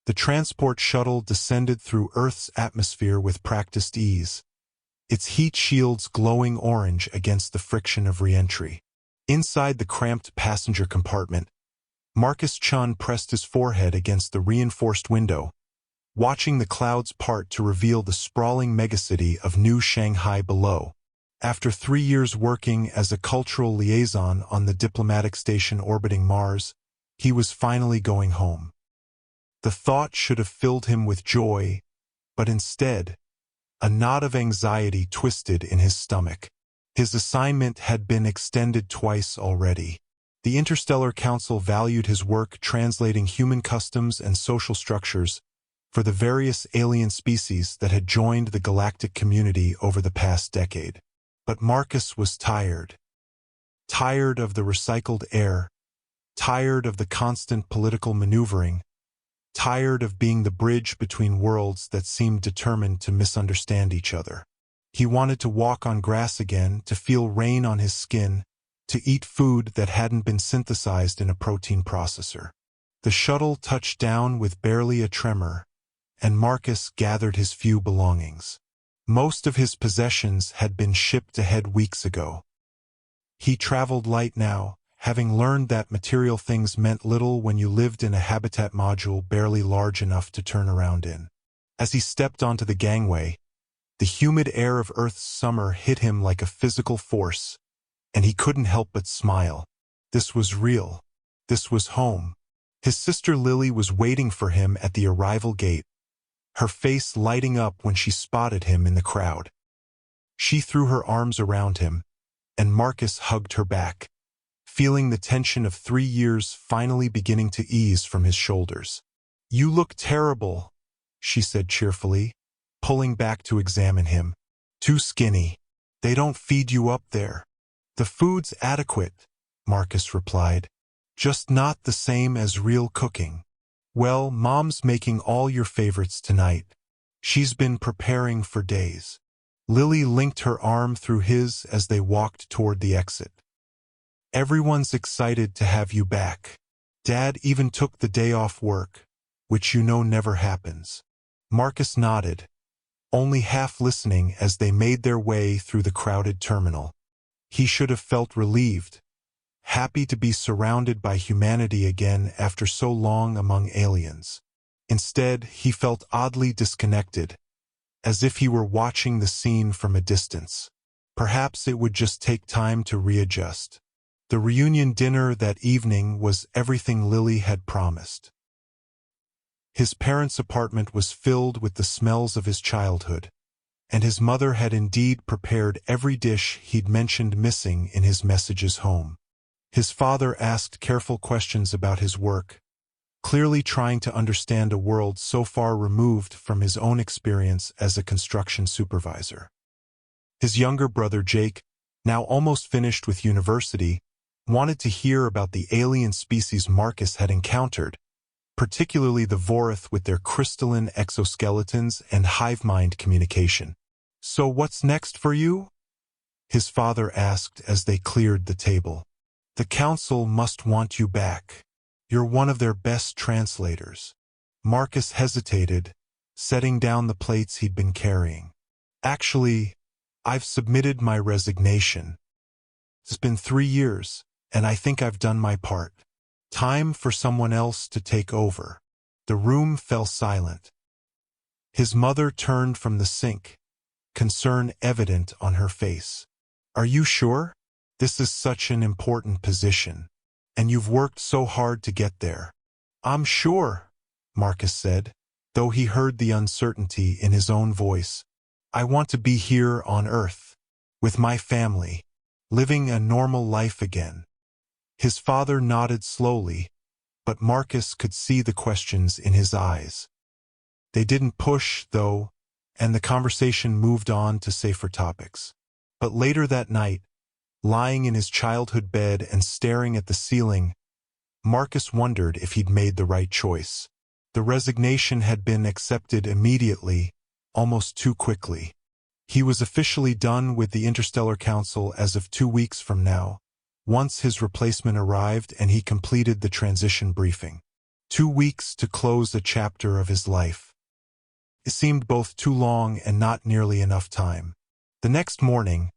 The transport shuttle descended through Earth's atmosphere with practiced ease, its heat shields glowing orange against the friction of re-entry. Inside the cramped passenger compartment, Marcus Chun pressed his forehead against the reinforced window, watching the clouds part to reveal the sprawling megacity of New Shanghai below. After 3 years working as a cultural liaison on the diplomatic station orbiting Mars, he was finally going home. The thought should have filled him with joy, but instead, a knot of anxiety twisted in his stomach. His assignment had been extended twice already. The Interstellar Council valued his work translating human customs and social structures for the various alien species that had joined the galactic community over the past decade. But Marcus was tired. Tired of the recycled air, tired of the constant political maneuvering, tired of being the bridge between worlds that seemed determined to misunderstand each other. He wanted to walk on grass again, to feel rain on his skin, to eat food that hadn't been synthesized in a protein processor. The shuttle touched down with barely a tremor, and Marcus gathered his few belongings. Most of his possessions had been shipped ahead weeks ago. He traveled light now, having learned that material things meant little when you lived in a habitat module barely large enough to turn around in. As he stepped onto the gangway, the humid air of Earth's summer hit him like a physical force, and he couldn't help but smile. This was real. This was home. His sister Lily was waiting for him at the arrival gate, her face lighting up when she spotted him in the crowd. She threw her arms around him, and Marcus hugged her back, feeling the tension of 3 years finally beginning to ease from his shoulders. "You look terrible," she said cheerfully, pulling back to examine him. "Too skinny. They don't feed you up there." "The food's adequate," Marcus replied. "Just not the same as real cooking." "Well, Mom's making all your favorites tonight. She's been preparing for days." Lily linked her arm through his as they walked toward the exit. "Everyone's excited to have you back. Dad even took the day off work, which you know never happens." Marcus nodded, only half listening as they made their way through the crowded terminal. He should have felt relieved, happy to be surrounded by humanity again after so long among aliens. Instead, he felt oddly disconnected, as if he were watching the scene from a distance. Perhaps it would just take time to readjust. The reunion dinner that evening was everything Lily had promised. His parents' apartment was filled with the smells of his childhood, and his mother had indeed prepared every dish he'd mentioned missing in his messages home. His father asked careful questions about his work, clearly trying to understand a world so far removed from his own experience as a construction supervisor. His younger brother Jake, now almost finished with university, wanted to hear about the alien species Marcus had encountered, particularly the Vorith with their crystalline exoskeletons and hive mind communication. "So what's next for you?" his father asked as they cleared the table. "The council must want you back. You're one of their best translators." Marcus hesitated, setting down the plates he'd been carrying. "Actually, I've submitted my resignation. It's been 3 years, and I think I've done my part. Time for someone else to take over." The room fell silent. His mother turned from the sink, concern evident on her face. "Are you sure? This is such an important position, and you've worked so hard to get there." "I'm sure," Marcus said, though he heard the uncertainty in his own voice. "I want to be here on Earth, with my family, living a normal life again." His father nodded slowly, but Marcus could see the questions in his eyes. They didn't push, though, and the conversation moved on to safer topics. But later that night, lying in his childhood bed and staring at the ceiling, Marcus wondered if he'd made the right choice. The resignation had been accepted immediately, almost too quickly. He was officially done with the Interstellar Council as of 2 weeks from now, once his replacement arrived and he completed the transition briefing. 2 weeks to close a chapter of his life. It seemed both too long and not nearly enough time. The next morning,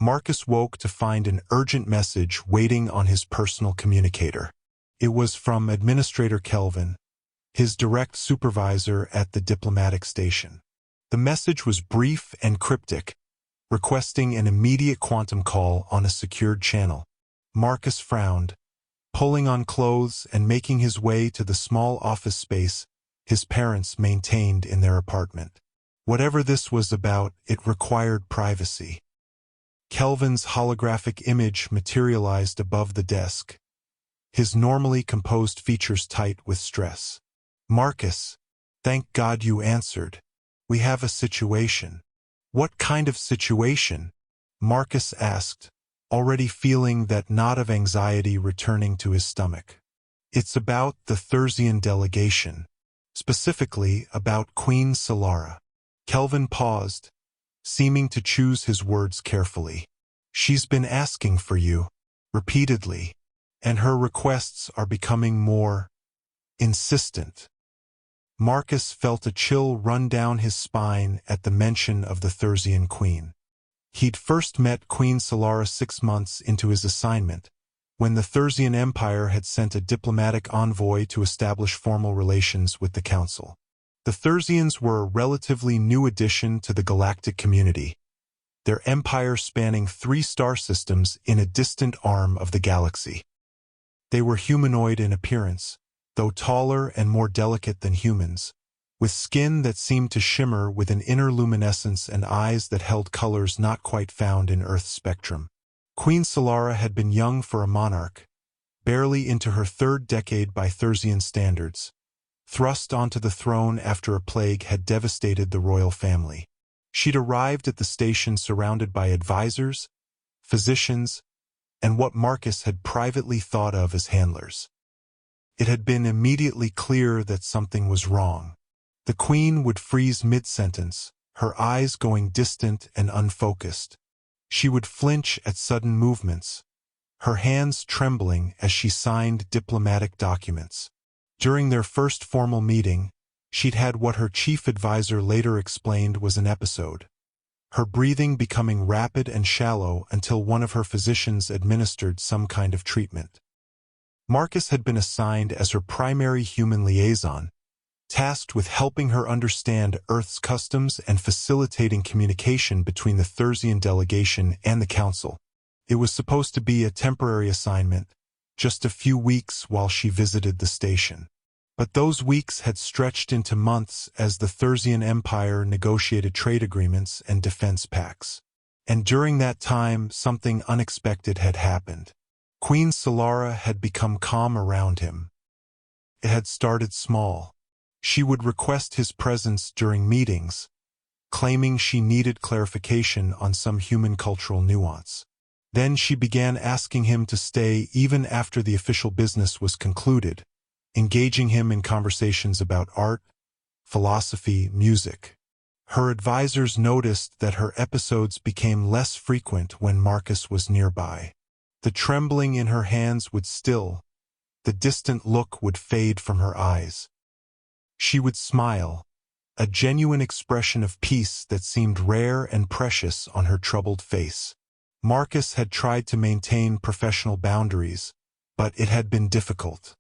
Marcus woke to find an urgent message waiting on his personal communicator. It was from Administrator Kelvin, his direct supervisor at the diplomatic station. The message was brief and cryptic, requesting an immediate quantum call on a secured channel. Marcus frowned, pulling on clothes and making his way to the small office space his parents maintained in their apartment. Whatever this was about, it required privacy. Kelvin's holographic image materialized above the desk, his normally composed features tight with stress. "Marcus, thank God you answered. We have a situation." "What kind of situation?" Marcus asked, already feeling that knot of anxiety returning to his stomach. "It's about the Thursian delegation, specifically about Queen Solara." Kelvin paused, seeming to choose his words carefully. "She's been asking for you, repeatedly, and her requests are becoming more insistent." Marcus felt a chill run down his spine at the mention of the Thursian queen. He'd first met Queen Solara 6 months into his assignment, when the Thursian Empire had sent a diplomatic envoy to establish formal relations with the Council. The Thursians were a relatively new addition to the galactic community, their empire spanning 3 star systems in a distant arm of the galaxy. They were humanoid in appearance, though taller and more delicate than humans, with skin that seemed to shimmer with an inner luminescence and eyes that held colors not quite found in Earth's spectrum. Queen Solara had been young for a monarch, barely into her 3rd decade by Thursian standards, thrust onto the throne after a plague had devastated the royal family. She'd arrived at the station surrounded by advisors, physicians, and what Marcus had privately thought of as handlers. It had been immediately clear that something was wrong. The queen would freeze mid-sentence, her eyes going distant and unfocused. She would flinch at sudden movements, her hands trembling as she signed diplomatic documents. During their first formal meeting, she'd had what her chief advisor later explained was an episode, her breathing becoming rapid and shallow until one of her physicians administered some kind of treatment. Marcus had been assigned as her primary human liaison, tasked with helping her understand Earth's customs and facilitating communication between the Thursian delegation and the Council. It was supposed to be a temporary assignment, just a few weeks while she visited the station. But those weeks had stretched into months as the Thursian Empire negotiated trade agreements and defense pacts. And during that time, something unexpected had happened. Queen Solara had become calm around him. It had started small. She would request his presence during meetings, claiming she needed clarification on some human cultural nuance. Then she began asking him to stay even after the official business was concluded, engaging him in conversations about art, philosophy, music. Her advisors noticed that her episodes became less frequent when Marcus was nearby. The trembling in her hands would still, the distant look would fade from her eyes. She would smile, a genuine expression of peace that seemed rare and precious on her troubled face. Marcus had tried to maintain professional boundaries, but it had been difficult.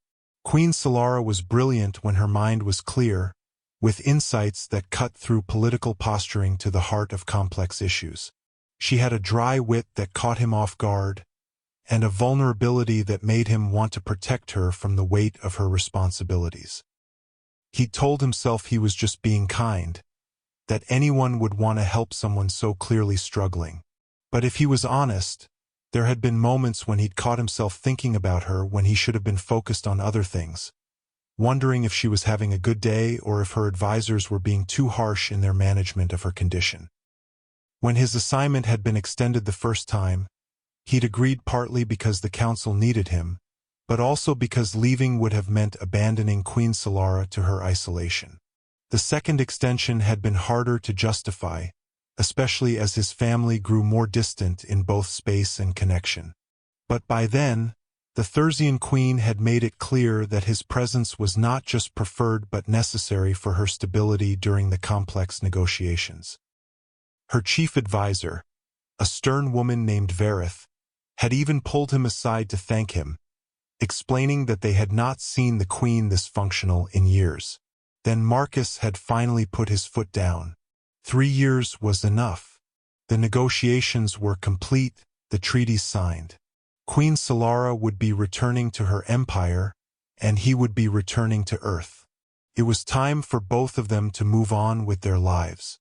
Queen Solara was brilliant when her mind was clear, with insights that cut through political posturing to the heart of complex issues. She had a dry wit that caught him off guard, and a vulnerability that made him want to protect her from the weight of her responsibilities. He told himself he was just being kind, that anyone would want to help someone so clearly struggling. But if he was honest, there had been moments when he'd caught himself thinking about her when he should have been focused on other things, wondering if she was having a good day or if her advisors were being too harsh in their management of her condition. When his assignment had been extended the first time, he'd agreed partly because the council needed him, but also because leaving would have meant abandoning Queen Solara to her isolation. The second extension had been harder to justify, especially as his family grew more distant in both space and connection. But by then, the The Thursian queen had made it clear that his presence was not just preferred but necessary for her stability during the complex negotiations. Her chief advisor, a stern woman named Varith, had even pulled him aside to thank him, explaining that they had not seen the queen this functional in years. Then Marcus had finally put his foot down. 3 years was enough. The negotiations were complete, the treaties signed. Queen Solara would be returning to her empire, and he would be returning to Earth. It was time for both of them to move on with their lives.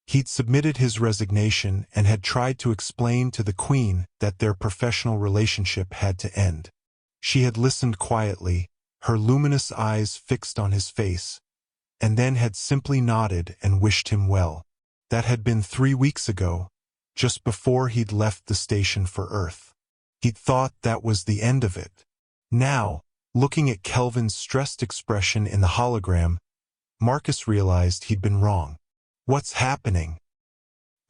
He'd submitted his resignation and had tried to explain to the queen that their professional relationship had to end. She had listened quietly, her luminous eyes fixed on his face, and then had simply nodded and wished him well. That had been 3 weeks ago, just before he'd left the station for Earth. He'd thought that was the end of it. Now, looking at Kelvin's stressed expression in the hologram, Marcus realized he'd been wrong. "What's happening?"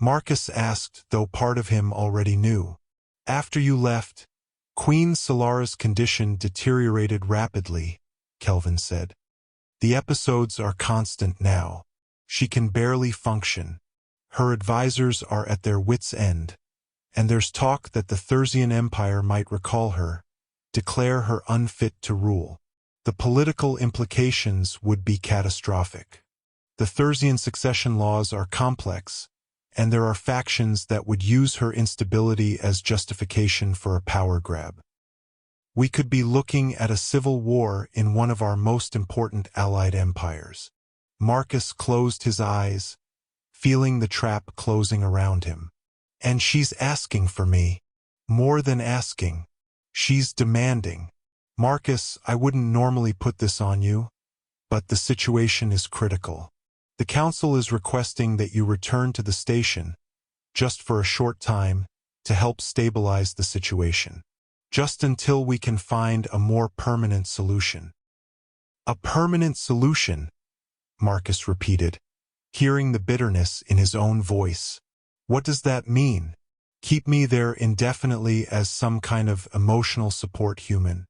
Marcus asked, though part of him already knew. "After you left, Queen Solara's condition deteriorated rapidly," Kelvin said. "The episodes are constant now. She can barely function. Her advisors are at their wits' end, and there's talk that the Thursian Empire might recall her, declare her unfit to rule. The political implications would be catastrophic. The Thursian succession laws are complex, and there are factions that would use her instability as justification for a power grab. We could be looking at a civil war in one of our most important allied empires." Marcus closed his eyes, feeling the trap closing around him. "And she's asking for me. More than asking. She's demanding. Marcus, I wouldn't normally put this on you, but the situation is critical. The council is requesting that you return to the station, just for a short time, to help stabilize the situation. Just until we can find a more permanent solution." "A permanent solution?" Marcus repeated, hearing the bitterness in his own voice. "What does that mean? Keep me there indefinitely as some kind of emotional support human?"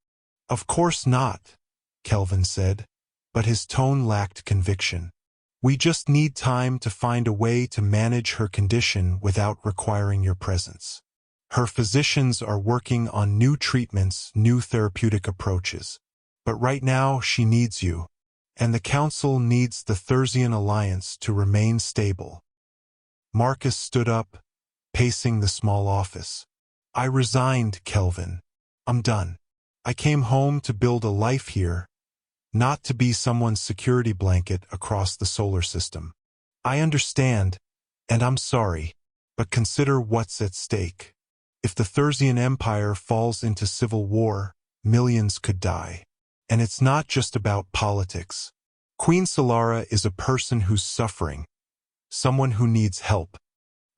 "Of course not," Kelvin said, but his tone lacked conviction. "We just need time to find a way to manage her condition without requiring your presence. Her physicians are working on new treatments, new therapeutic approaches. But right now she needs you, and the Council needs the Thursian alliance to remain stable." Marcus stood up, pacing the small office. "I resigned, Kelvin. I'm done. I came home to build a life here, not to be someone's security blanket across the solar system. I understand, and I'm sorry, but consider what's at stake. If the Thursian Empire falls into civil war, millions could die. And it's not just about politics. Queen Solara is a person who's suffering, someone who needs help.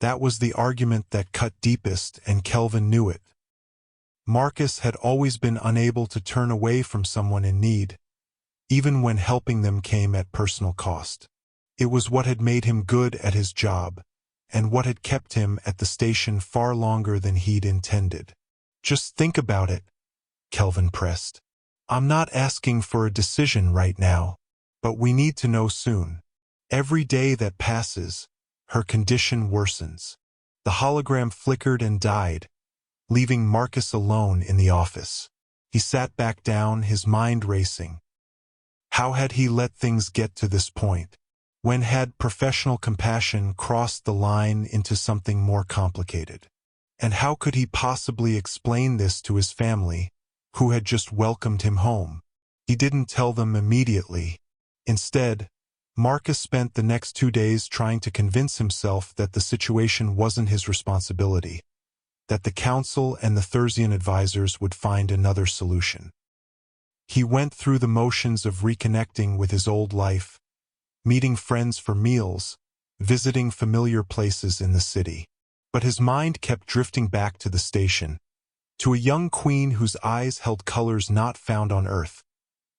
That was the argument that cut deepest, and Kelvin knew it. Marcus had always been unable to turn away from someone in need, even when helping them came at personal cost. It was what had made him good at his job, and what had kept him at the station far longer than he'd intended. "Just think about it," Kelvin pressed. "I'm not asking for a decision right now, but we need to know soon. Every day that passes, her condition worsens." The hologram flickered and died, leaving Marcus alone in the office. He sat back down, his mind racing. How had he let things get to this point? When had professional compassion crossed the line into something more complicated? And how could he possibly explain this to his family, who had just welcomed him home? He didn't tell them immediately. Instead, Marcus spent the next 2 days trying to convince himself that the situation wasn't his responsibility, that the council and the Thursian advisors would find another solution. He went through the motions of reconnecting with his old life, meeting friends for meals, visiting familiar places in the city. But his mind kept drifting back to the station, to a young queen whose eyes held colors not found on Earth,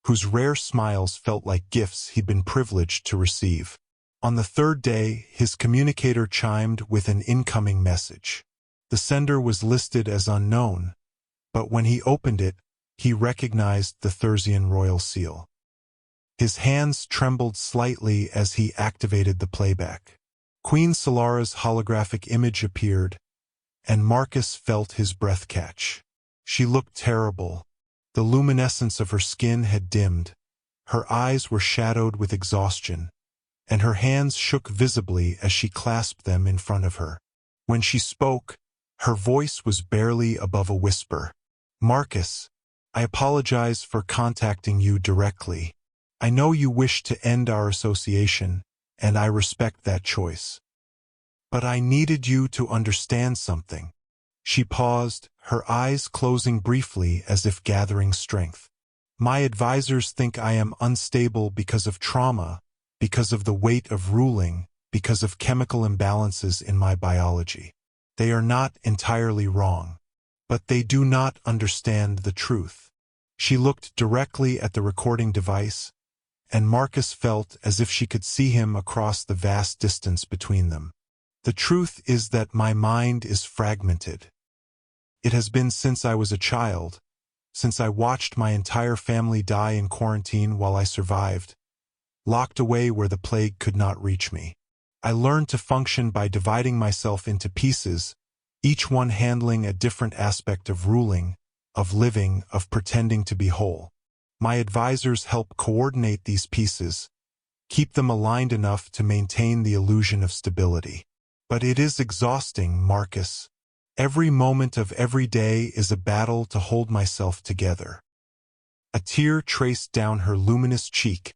whose rare smiles felt like gifts he'd been privileged to receive. On the 3rd day, his communicator chimed with an incoming message. The sender was listed as unknown, But when he opened it, he recognized the Thursian royal seal. His hands trembled slightly as he activated the playback. Queen Solara's holographic image appeared, and Marcus felt his breath catch. She looked terrible. The luminescence of her skin had dimmed, her eyes were shadowed with exhaustion, and her hands shook visibly as she clasped them in front of her. When she spoke, her voice was barely above a whisper. "Marcus, I apologize for contacting you directly. I know you wish to end our association, and I respect that choice. But I needed you to understand something." She paused, her eyes closing briefly as if gathering strength. "My advisors think I am unstable because of trauma, because of the weight of ruling, because of chemical imbalances in my biology. They are not entirely wrong, but they do not understand the truth." She looked directly at the recording device, and Marcus felt as if she could see him across the vast distance between them. "The truth is that my mind is fragmented. It has been since I was a child, since I watched my entire family die in quarantine while I survived, locked away where the plague could not reach me. I learned to function by dividing myself into pieces, each one handling a different aspect of ruling, of living, of pretending to be whole. My advisors help coordinate these pieces, keep them aligned enough to maintain the illusion of stability. But it is exhausting, Marcus. Every moment of every day is a battle to hold myself together." A tear traced down her luminous cheek,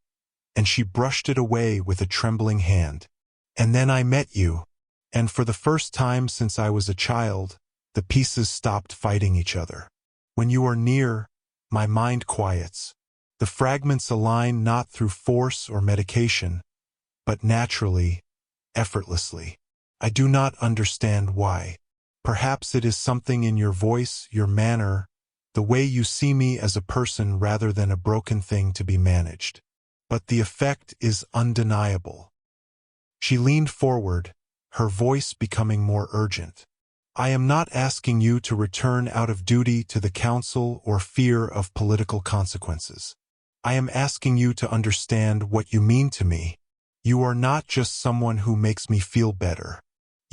and she brushed it away with a trembling hand. "And then I met you, and for the first time since I was a child, the pieces stopped fighting each other. When you are near, my mind quiets. The fragments align not through force or medication, but naturally, effortlessly. I do not understand why. Perhaps it is something in your voice, your manner, the way you see me as a person rather than a broken thing to be managed. But the effect is undeniable." She leaned forward, her voice becoming more urgent. "I am not asking you to return out of duty to the council or fear of political consequences. I am asking you to understand what you mean to me. You are not just someone who makes me feel better.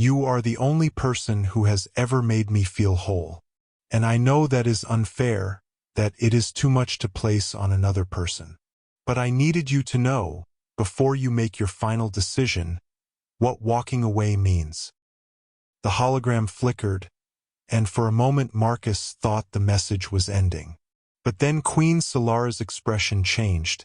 You are the only person who has ever made me feel whole. And I know that is unfair, that it is too much to place on another person. But I needed you to know, before you make your final decision, what walking away means." The hologram flickered, and for a moment Marcus thought the message was ending. But then Queen Solara's expression changed,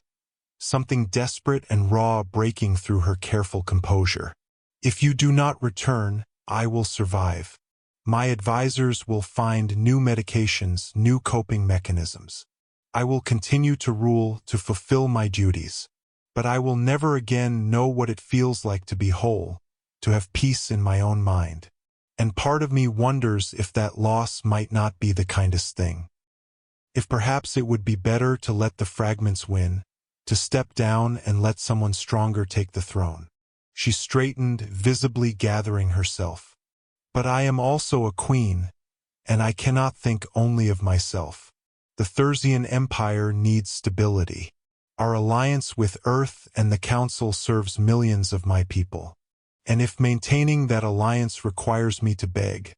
something desperate and raw breaking through her careful composure. "If you do not return, I will survive. My advisors will find new medications, new coping mechanisms. I will continue to rule, to fulfill my duties. But I will never again know what it feels like to be whole, to have peace in my own mind. And part of me wonders if that loss might not be the kindest thing. If perhaps it would be better to let the fragments win, to step down and let someone stronger take the throne." She straightened, visibly gathering herself. "But I am also a queen, and I cannot think only of myself. The Thursian Empire needs stability. Our alliance with Earth and the Council serves millions of my people. And if maintaining that alliance requires me to beg,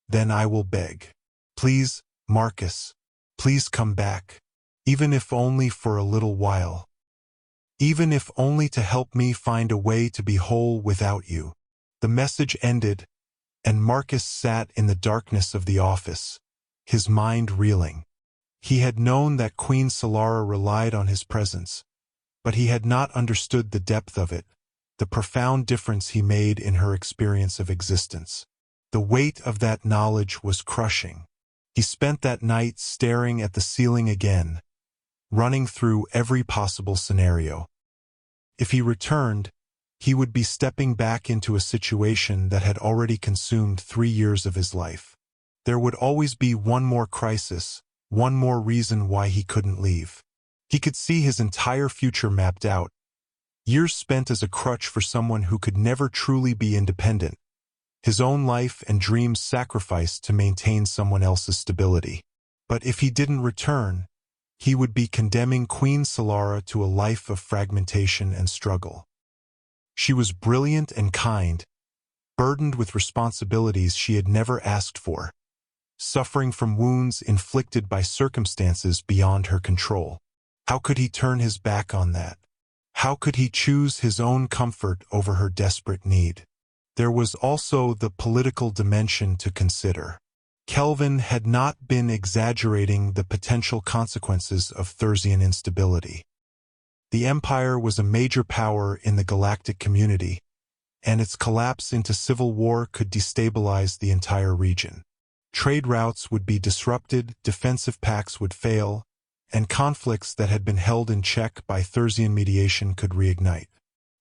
then I will beg. Please, Marcus, please come back, even if only for a little while. Even if only to help me find a way to be whole without you." The message ended, and Marcus sat in the darkness of the office, his mind reeling. He had known that Queen Solara relied on his presence, but he had not understood the depth of it, the profound difference he made in her experience of existence. The weight of that knowledge was crushing. He spent that night staring at the ceiling again, running through every possible scenario. If he returned, he would be stepping back into a situation that had already consumed 3 years of his life. There would always be one more crisis, one more reason why he couldn't leave. He could see his entire future mapped out, years spent as a crutch for someone who could never truly be independent, his own life and dreams sacrificed to maintain someone else's stability. But if he didn't return, he would be condemning Queen Solara to a life of fragmentation and struggle. She was brilliant and kind, burdened with responsibilities she had never asked for, suffering from wounds inflicted by circumstances beyond her control. How could he turn his back on that? How could he choose his own comfort over her desperate need? There was also the political dimension to consider. Kelvin had not been exaggerating the potential consequences of Thursian instability. The Empire was a major power in the galactic community, and its collapse into civil war could destabilize the entire region. Trade routes would be disrupted, defensive pacts would fail, and conflicts that had been held in check by Thursian mediation could reignite.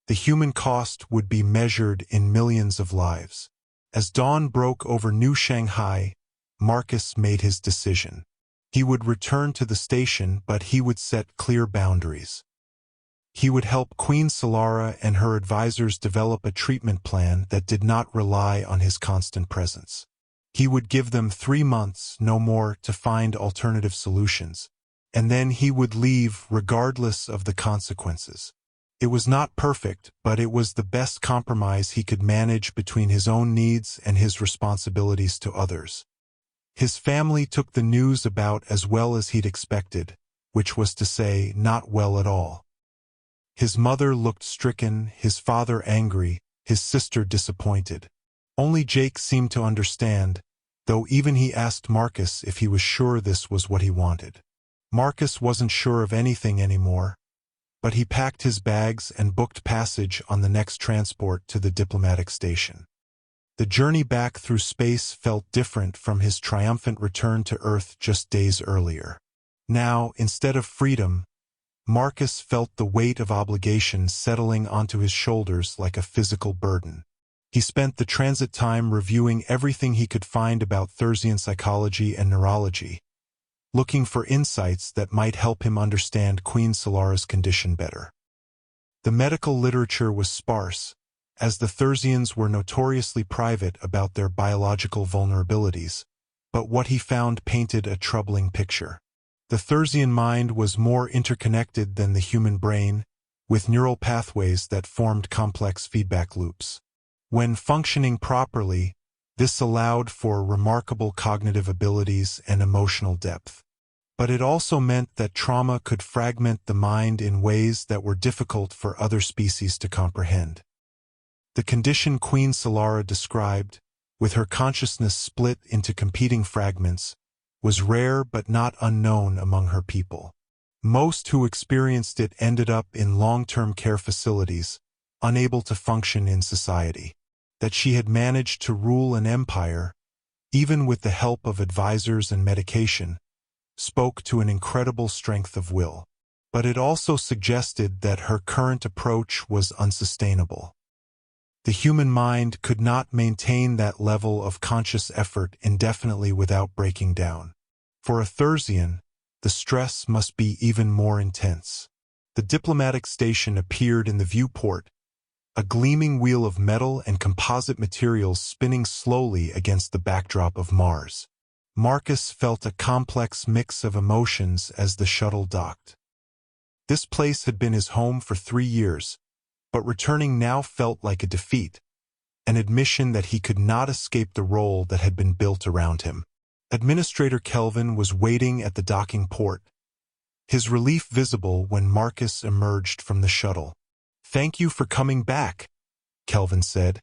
The human cost would be measured in millions of lives. As dawn broke over New Shanghai, Marcus made his decision. He would return to the station, but he would set clear boundaries. He would help Queen Solara and her advisors develop a treatment plan that did not rely on his constant presence. He would give them 3 months, no more, to find alternative solutions, and then he would leave regardless of the consequences. It was not perfect, but it was the best compromise he could manage between his own needs and his responsibilities to others. His family took the news about as well as he'd expected, which was to say, not well at all. His mother looked stricken, his father angry, his sister disappointed. Only Jake seemed to understand, though even he asked Marcus if he was sure this was what he wanted. Marcus wasn't sure of anything anymore, but he packed his bags and booked passage on the next transport to the diplomatic station. The journey back through space felt different from his triumphant return to Earth just days earlier. Now, instead of freedom, Marcus felt the weight of obligation settling onto his shoulders like a physical burden. He spent the transit time reviewing everything he could find about Thursian psychology and neurology, looking for insights that might help him understand Queen Solara's condition better. The medical literature was sparse, as the Thursians were notoriously private about their biological vulnerabilities, but what he found painted a troubling picture. The Thursian mind was more interconnected than the human brain, with neural pathways that formed complex feedback loops. When functioning properly, this allowed for remarkable cognitive abilities and emotional depth. But it also meant that trauma could fragment the mind in ways that were difficult for other species to comprehend. The condition Queen Solara described, with her consciousness split into competing fragments, was rare but not unknown among her people. Most who experienced it ended up in long-term care facilities, unable to function in society. That she had managed to rule an empire, even with the help of advisors and medication, spoke to an incredible strength of will. But it also suggested that her current approach was unsustainable. The human mind could not maintain that level of conscious effort indefinitely without breaking down. For a Thursian, the stress must be even more intense. The diplomatic station appeared in the viewport, a gleaming wheel of metal and composite materials spinning slowly against the backdrop of Mars. Marcus felt a complex mix of emotions as the shuttle docked. This place had been his home for 3 years, but returning now felt like a defeat, an admission that he could not escape the role that had been built around him. Administrator Kelvin was waiting at the docking port, his relief visible when Marcus emerged from the shuttle. "Thank you for coming back," Kelvin said,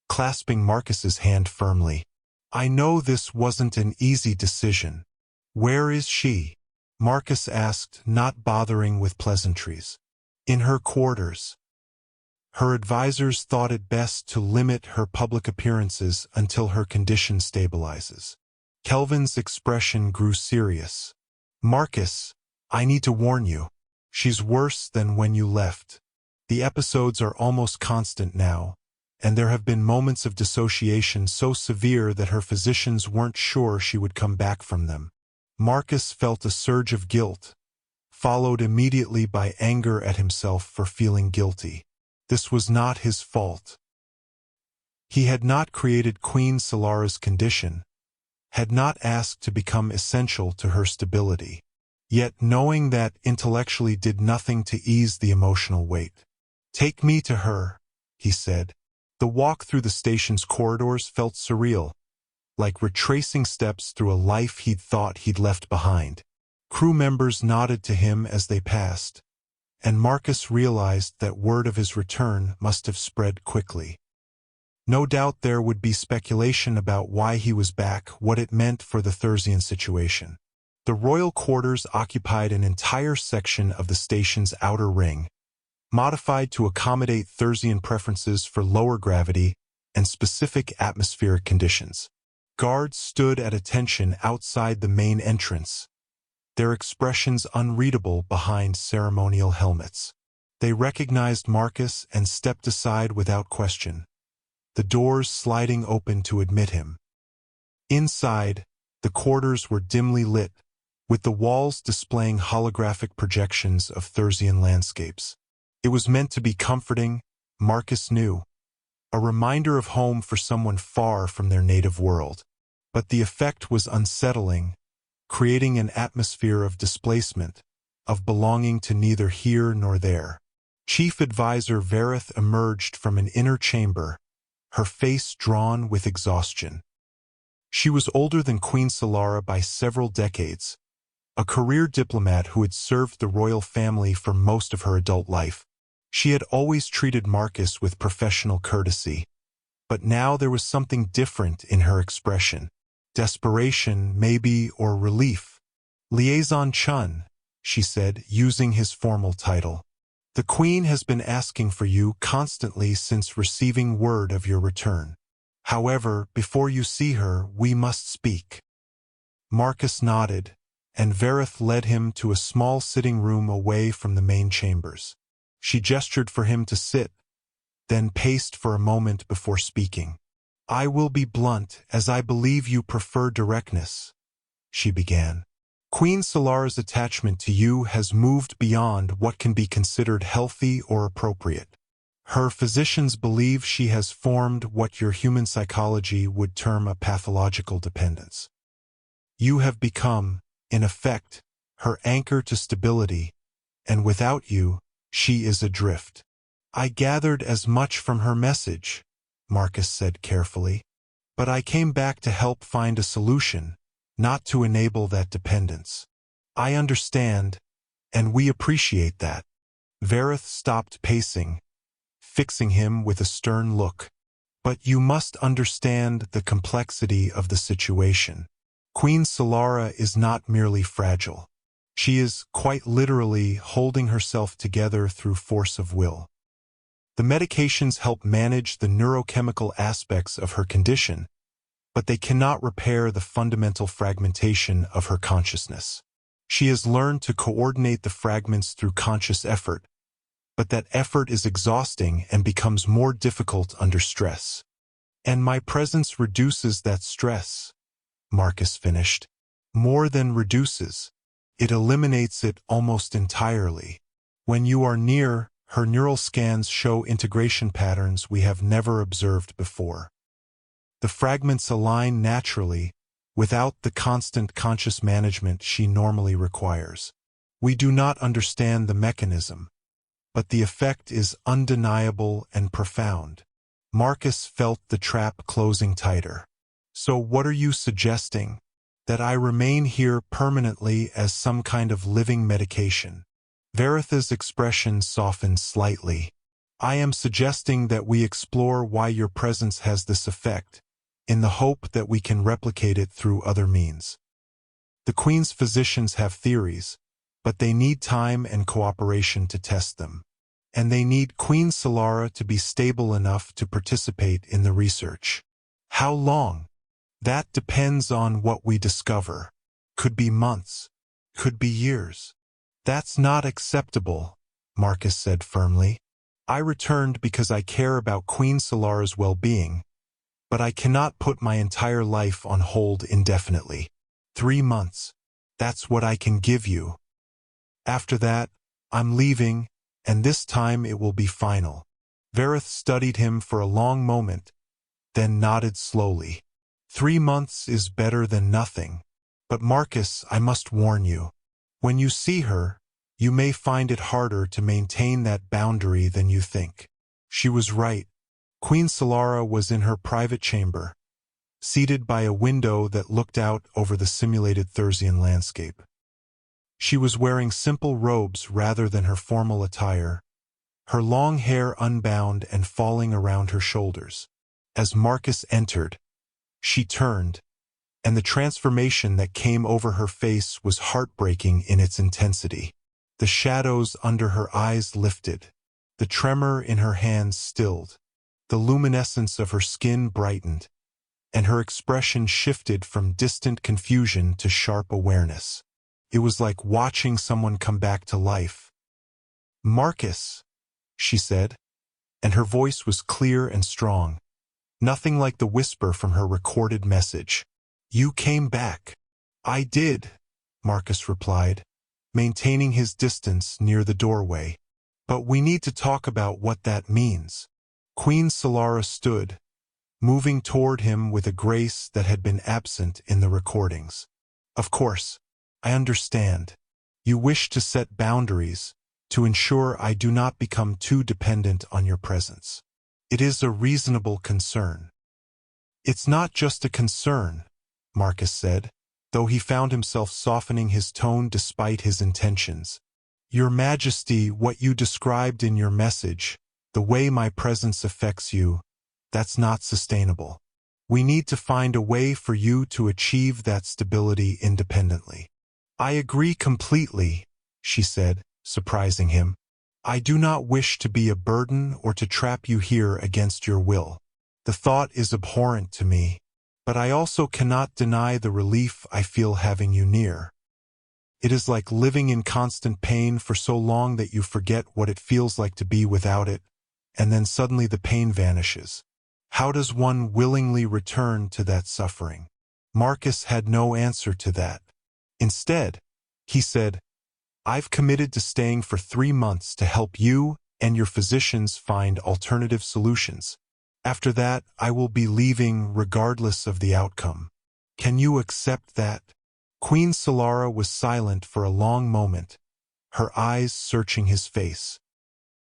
clasping Marcus's hand firmly. "I know this wasn't an easy decision." "Where is she?" Marcus asked, not bothering with pleasantries. "In her quarters. Her advisors thought it best to limit her public appearances until her condition stabilizes." Kelvin's expression grew serious. "Marcus, I need to warn you. She's worse than when you left. The episodes are almost constant now, and there have been moments of dissociation so severe that her physicians weren't sure she would come back from them." Marcus felt a surge of guilt, followed immediately by anger at himself for feeling guilty. This was not his fault. He had not created Queen Solara's condition, had not asked to become essential to her stability. Yet knowing that intellectually did nothing to ease the emotional weight. "Take me to her," he said. The walk through the station's corridors felt surreal, like retracing steps through a life he'd thought he'd left behind. Crew members nodded to him as they passed, and Marcus realized that word of his return must have spread quickly. No doubt there would be speculation about why he was back, what it meant for the Thursian situation. The royal quarters occupied an entire section of the station's outer ring, modified to accommodate Thursian preferences for lower gravity and specific atmospheric conditions. Guards stood at attention outside the main entrance, their expressions unreadable behind ceremonial helmets. They recognized Marcus and stepped aside without question, the doors sliding open to admit him. Inside, the quarters were dimly lit, with the walls displaying holographic projections of Thursian landscapes. It was meant to be comforting, Marcus knew, a reminder of home for someone far from their native world. But the effect was unsettling, creating an atmosphere of displacement, of belonging to neither here nor there. Chief Advisor Vareth emerged from an inner chamber, her face drawn with exhaustion. She was older than Queen Solara by several decades, a career diplomat who had served the royal family for most of her adult life. She had always treated Marcus with professional courtesy, but now there was something different in her expression. Desperation, maybe, or relief. "Liaison Chun," she said, using his formal title. "The Queen has been asking for you constantly since receiving word of your return. However, before you see her, we must speak." Marcus nodded, and Vareth led him to a small sitting room away from the main chambers. She gestured for him to sit, then paced for a moment before speaking. "I will be blunt, as I believe you prefer directness," she began. "Queen Solara's attachment to you has moved beyond what can be considered healthy or appropriate. Her physicians believe she has formed what your human psychology would term a pathological dependence. You have become, in effect, her anchor to stability, and without you, she is adrift." "I gathered as much from her message," Marcus said carefully. "But I came back to help find a solution, not to enable that dependence." "I understand, and we appreciate that." Vareth stopped pacing, fixing him with a stern look. "But you must understand the complexity of the situation. Queen Solara is not merely fragile. She is, quite literally, holding herself together through force of will. The medications help manage the neurochemical aspects of her condition, but they cannot repair the fundamental fragmentation of her consciousness. She has learned to coordinate the fragments through conscious effort, but that effort is exhausting and becomes more difficult under stress. And my presence reduces that stress," Marcus finished. "More than reduces. It eliminates it almost entirely. When you are near, her neural scans show integration patterns we have never observed before. The fragments align naturally, without the constant conscious management she normally requires. We do not understand the mechanism, but the effect is undeniable and profound." Marcus felt the trap closing tighter. "So what are you suggesting? That I remain here permanently as some kind of living medication?" Vareth's expression softened slightly. "I am suggesting that we explore why your presence has this effect, in the hope that we can replicate it through other means. The Queen's physicians have theories, but they need time and cooperation to test them. And they need Queen Solara to be stable enough to participate in the research. How long? That depends on what we discover. Could be months. Could be years." "That's not acceptable," Marcus said firmly. "I returned because I care about Queen Solara's well-being, but I cannot put my entire life on hold indefinitely. 3 months. That's what I can give you. After that, I'm leaving, and this time it will be final." Vareth studied him for a long moment, then nodded slowly. 3 months is better than nothing. But Marcus, I must warn you. When you see her, you may find it harder to maintain that boundary than you think. She was right. Queen Solara was in her private chamber, seated by a window that looked out over the simulated Thursian landscape. She was wearing simple robes rather than her formal attire, her long hair unbound and falling around her shoulders. As Marcus entered, she turned, and the transformation that came over her face was heartbreaking in its intensity. The shadows under her eyes lifted, the tremor in her hands stilled, the luminescence of her skin brightened, and her expression shifted from distant confusion to sharp awareness. It was like watching someone come back to life. "Marcus," she said, and her voice was clear and strong, nothing like the whisper from her recorded message. "You came back." "I did," Marcus replied, maintaining his distance near the doorway. "But we need to talk about what that means." Queen Solara stood, moving toward him with a grace that had been absent in the recordings. "Of course, I understand. You wish to set boundaries, to ensure I do not become too dependent on your presence. It is a reasonable concern." "It's not just a concern," Marcus said, though he found himself softening his tone despite his intentions. "Your Majesty, what you described in your message, the way my presence affects you, that's not sustainable. We need to find a way for you to achieve that stability independently." "I agree completely," she said, surprising him. "I do not wish to be a burden or to trap you here against your will. The thought is abhorrent to me, but I also cannot deny the relief I feel having you near. It is like living in constant pain for so long that you forget what it feels like to be without it, and then suddenly the pain vanishes. How does one willingly return to that suffering?" Marcus had no answer to that. Instead, he said, "I've committed to staying for 3 months to help you and your physicians find alternative solutions. After that, I will be leaving regardless of the outcome. Can you accept that?" Queen Solara was silent for a long moment, her eyes searching his face.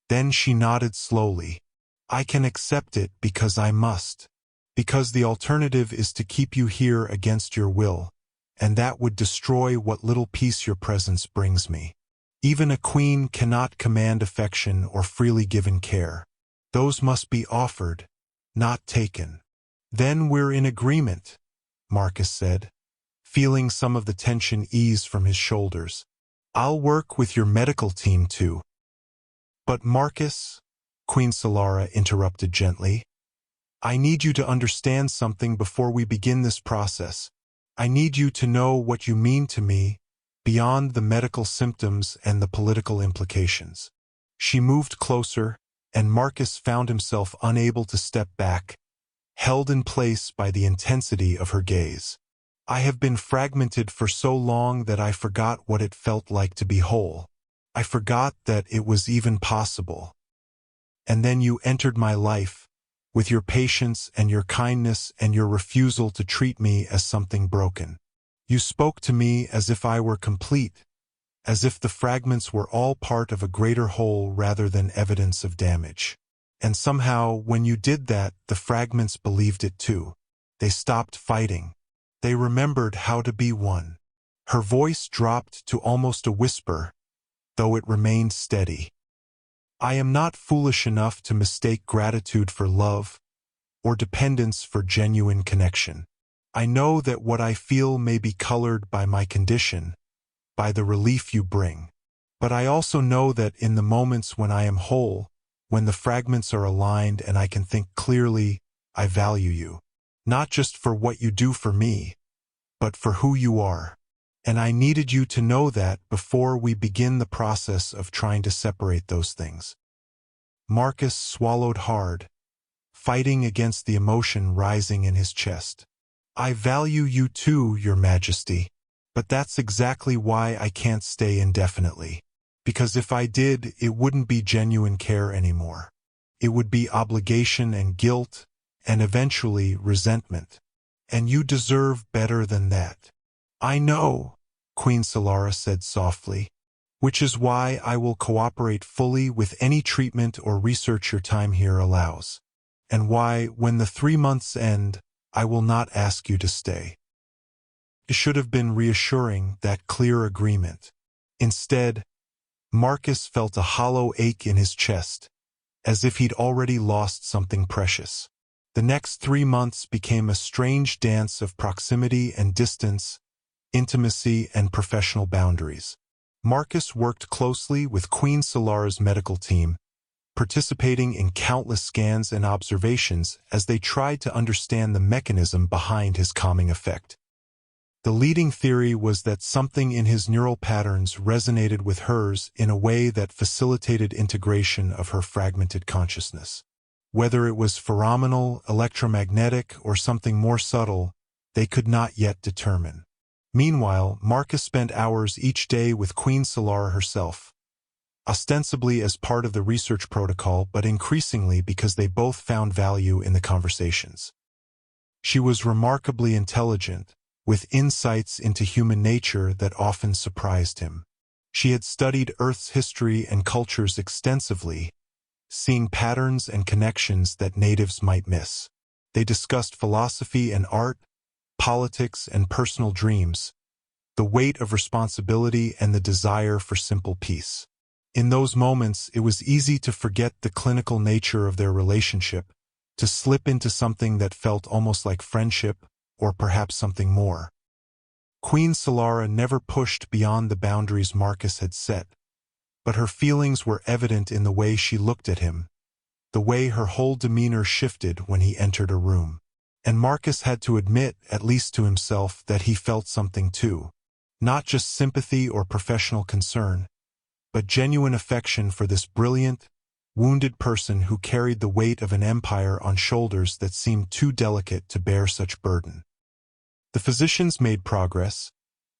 Then she nodded slowly. "I can accept it because I must. Because the alternative is to keep you here against your will, and that would destroy what little peace your presence brings me. Even a queen cannot command affection or freely given care. Those must be offered, not taken." "Then we're in agreement," Marcus said, feeling some of the tension ease from his shoulders. "I'll work with your medical team too." "But Marcus," Queen Solara interrupted gently, "I need you to understand something before we begin this process. I need you to know what you mean to me, beyond the medical symptoms and the political implications." She moved closer, and Marcus found himself unable to step back, held in place by the intensity of her gaze. "I have been fragmented for so long that I forgot what it felt like to be whole. I forgot that it was even possible. And then you entered my life, with your patience and your kindness and your refusal to treat me as something broken. You spoke to me as if I were complete, as if the fragments were all part of a greater whole rather than evidence of damage. And somehow, when you did that, the fragments believed it too. They stopped fighting. They remembered how to be one." Her voice dropped to almost a whisper, though it remained steady. "I am not foolish enough to mistake gratitude for love, or dependence for genuine connection. I know that what I feel may be colored by my condition, by the relief you bring. But I also know that in the moments when I am whole, when the fragments are aligned and I can think clearly, I value you. Not just for what you do for me, but for who you are. And I needed you to know that before we begin the process of trying to separate those things." Marcus swallowed hard, fighting against the emotion rising in his chest. "I value you too, Your Majesty. But that's exactly why I can't stay indefinitely. Because if I did, it wouldn't be genuine care anymore. It would be obligation and guilt, and eventually resentment. and you deserve better than that. I know, Queen Solara said softly, which is why I will cooperate fully with any treatment or research your time here allows, and why, when the 3 months end, I will not ask you to stay. It should have been reassuring, that clear agreement. Instead, Marcus felt a hollow ache in his chest, as if he'd already lost something precious. The next 3 months became a strange dance of proximity and distance, intimacy and professional boundaries. Marcus worked closely with Queen Solara's medical team, participating in countless scans and observations as they tried to understand the mechanism behind his calming effect. The leading theory was that something in his neural patterns resonated with hers in a way that facilitated integration of her fragmented consciousness. Whether it was pheromonal, electromagnetic, or something more subtle, they could not yet determine. Meanwhile, Marcus spent hours each day with Queen Solara herself, ostensibly as part of the research protocol, but increasingly because they both found value in the conversations. She was remarkably intelligent, with insights into human nature that often surprised him. She had studied Earth's history and cultures extensively, seeing patterns and connections that natives might miss. They discussed philosophy and art, politics and personal dreams, the weight of responsibility and the desire for simple peace. In those moments, it was easy to forget the clinical nature of their relationship, to slip into something that felt almost like friendship, or perhaps something more. Queen Solara never pushed beyond the boundaries Marcus had set, but her feelings were evident in the way she looked at him, the way her whole demeanor shifted when he entered a room. And Marcus had to admit, at least to himself, that he felt something too. Not just sympathy or professional concern, but genuine affection for this brilliant, wounded person who carried the weight of an empire on shoulders that seemed too delicate to bear such burden. The physicians made progress,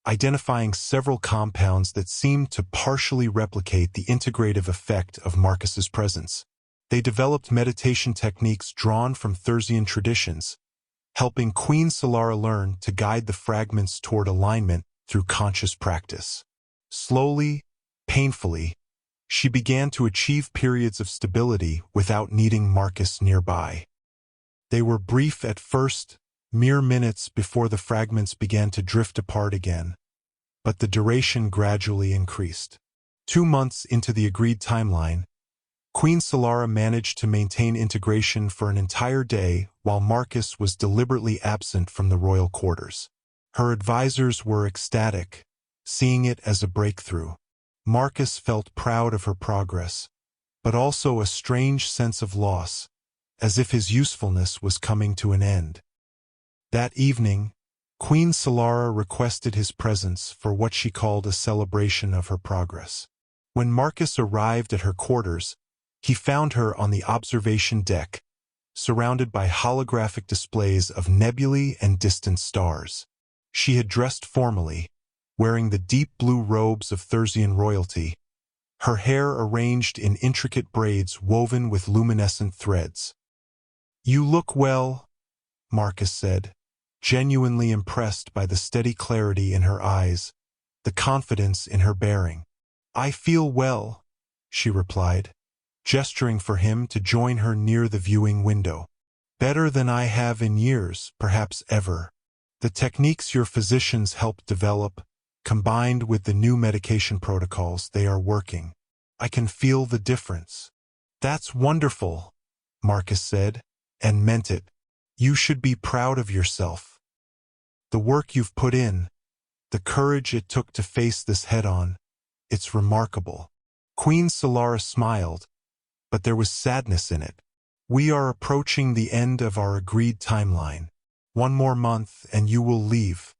identifying several compounds that seemed to partially replicate the integrative effect of Marcus's presence. They developed meditation techniques drawn from Thursian traditions, helping Queen Solara learn to guide the fragments toward alignment through conscious practice. Slowly, painfully, she began to achieve periods of stability without needing Marcus nearby. They were brief at first, mere minutes before the fragments began to drift apart again, but the duration gradually increased. 2 months into the agreed timeline, Queen Solara managed to maintain integration for an entire day while Marcus was deliberately absent from the royal quarters. Her advisors were ecstatic, seeing it as a breakthrough. Marcus felt proud of her progress, but also a strange sense of loss, as if his usefulness was coming to an end. That evening, Queen Solara requested his presence for what she called a celebration of her progress. When Marcus arrived at her quarters, he found her on the observation deck, surrounded by holographic displays of nebulae and distant stars. She had dressed formally, wearing the deep blue robes of Thursian royalty, her hair arranged in intricate braids woven with luminescent threads. "You look well," Marcus said, genuinely impressed by the steady clarity in her eyes, the confidence in her bearing. "I feel well," she replied, gesturing for him to join her near the viewing window. "Better than I have in years, perhaps ever. The techniques your physicians helped develop, combined with the new medication protocols they are working, I can feel the difference." "That's wonderful," Marcus said, and meant it. "You should be proud of yourself. The work you've put in, the courage it took to face this head-on, it's remarkable." Queen Solara smiled, but there was sadness in it. "We are approaching the end of our agreed timeline. 1 more month and you will leave.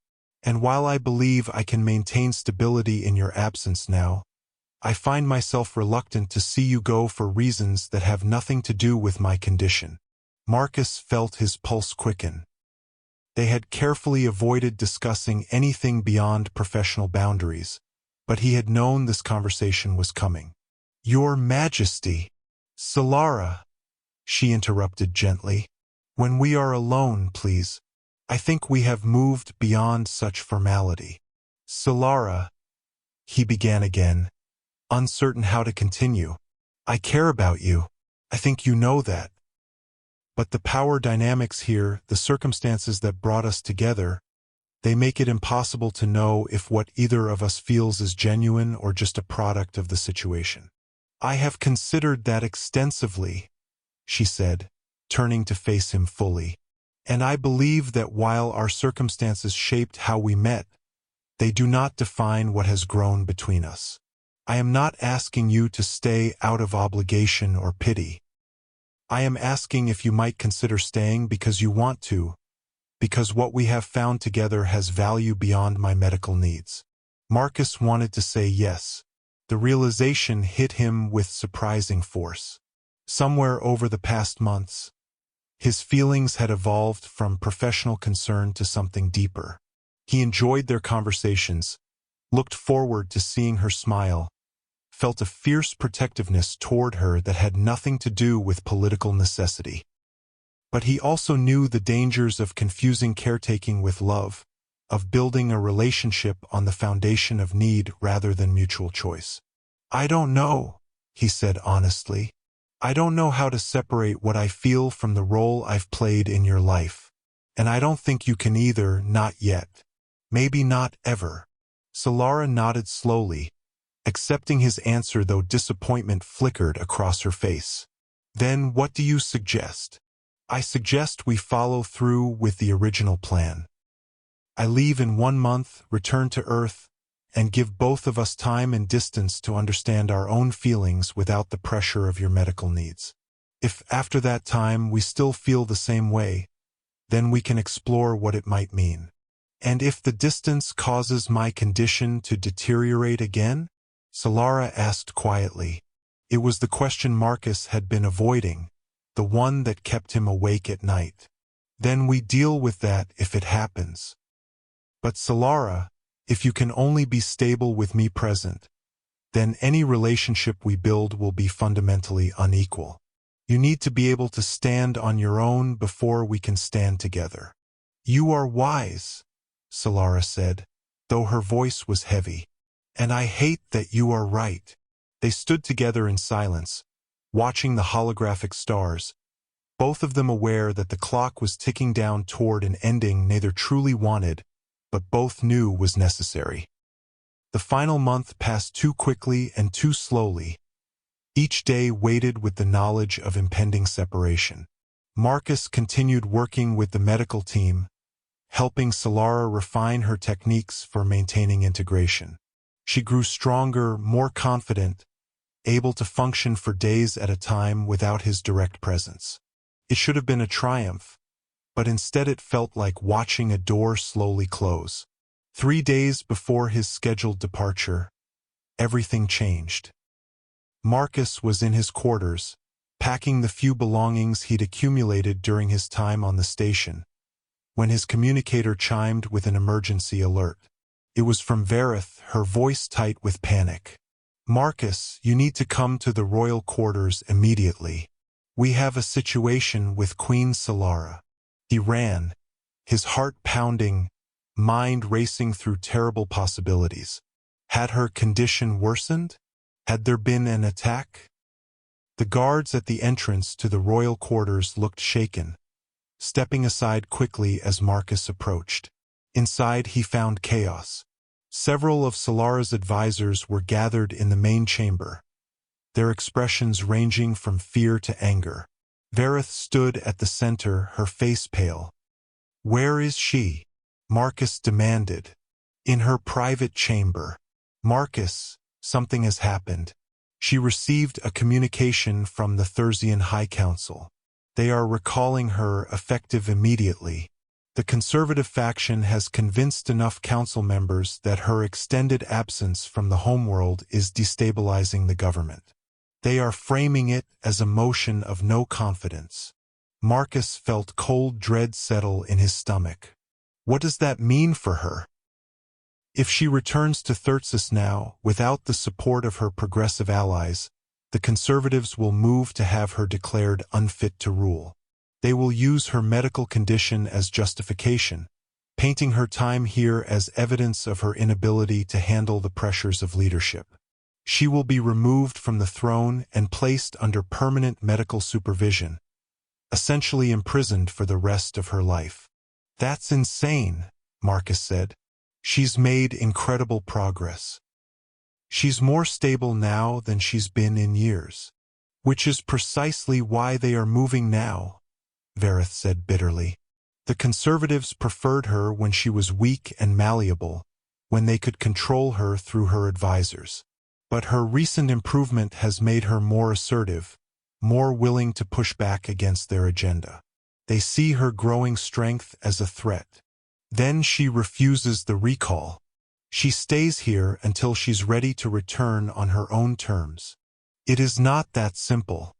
And while I believe I can maintain stability in your absence now, I find myself reluctant to see you go for reasons that have nothing to do with my condition." Marcus felt his pulse quicken. They had carefully avoided discussing anything beyond professional boundaries, but he had known this conversation was coming. "Your Majesty." "Solara," she interrupted gently. "When we are alone, please. I think we have moved beyond such formality. Solara, he began again, uncertain how to continue. I care about you. I think you know that. But the power dynamics here, the circumstances that brought us together, they make it impossible to know if what either of us feels is genuine or just a product of the situation. I have considered that extensively, she said, turning to face him fully. And I believe that while our circumstances shaped how we met, they do not define what has grown between us. I am not asking you to stay out of obligation or pity. I am asking if you might consider staying because you want to, because what we have found together has value beyond my medical needs. Marcus wanted to say yes. The realization hit him with surprising force. Somewhere over the past months, his feelings had evolved from professional concern to something deeper. He enjoyed their conversations, looked forward to seeing her smile, felt a fierce protectiveness toward her that had nothing to do with political necessity. But he also knew the dangers of confusing caretaking with love, of building a relationship on the foundation of need rather than mutual choice. I don't know, he said honestly. I don't know how to separate what I feel from the role I've played in your life. And I don't think you can either, not yet. Maybe not ever. Solara nodded slowly, accepting his answer though disappointment flickered across her face. Then what do you suggest? I suggest we follow through with the original plan. I leave in 1 month, return to Earth, and give both of us time and distance to understand our own feelings without the pressure of your medical needs. If after that time we still feel the same way, then we can explore what it might mean. And if the distance causes my condition to deteriorate again? Solara asked quietly. It was the question Marcus had been avoiding, the one that kept him awake at night. Then we deal with that if it happens. But Solara, if you can only be stable with me present, then any relationship we build will be fundamentally unequal. You need to be able to stand on your own before we can stand together. You are wise, Solara said, though her voice was heavy. And I hate that you are right. They stood together in silence, watching the holographic stars, both of them aware that the clock was ticking down toward an ending neither truly wanted, but both knew was necessary. The final month passed too quickly and too slowly. Each day waited with the knowledge of impending separation. Marcus continued working with the medical team, helping Solara refine her techniques for maintaining integration. She grew stronger, more confident, able to function for days at a time without his direct presence. It should have been a triumph, but instead it felt like watching a door slowly close. 3 days before his scheduled departure, everything changed. Marcus was in his quarters, packing the few belongings he'd accumulated during his time on the station, when his communicator chimed with an emergency alert. It was from Verith, her voice tight with panic. Marcus, you need to come to the royal quarters immediately. We have a situation with Queen Solara. He ran, his heart pounding, mind racing through terrible possibilities. Had her condition worsened? Had there been an attack? The guards at the entrance to the royal quarters looked shaken, stepping aside quickly as Marcus approached. Inside he found chaos. Several of Solara's advisors were gathered in the main chamber, their expressions ranging from fear to anger. Verith stood at the center, her face pale. Where is she? Marcus demanded. In her private chamber. Marcus, something has happened. She received a communication from the Thursian High Council. They are recalling her effective immediately. The conservative faction has convinced enough council members that her extended absence from the homeworld is destabilizing the government. They are framing it as a motion of no confidence. Marcus felt cold dread settle in his stomach. What does that mean for her? If she returns to Thursis now, without the support of her progressive allies, the conservatives will move to have her declared unfit to rule. They will use her medical condition as justification, painting her time here as evidence of her inability to handle the pressures of leadership. She will be removed from the throne and placed under permanent medical supervision, essentially imprisoned for the rest of her life. That's insane, Marcus said. She's made incredible progress. She's more stable now than she's been in years. Which is precisely why they are moving now, Vareth said bitterly. The conservatives preferred her when she was weak and malleable, when they could control her through her advisors. But her recent improvement has made her more assertive, more willing to push back against their agenda. They see her growing strength as a threat. Then she refuses the recall. She stays here until she's ready to return on her own terms. It is not that simple.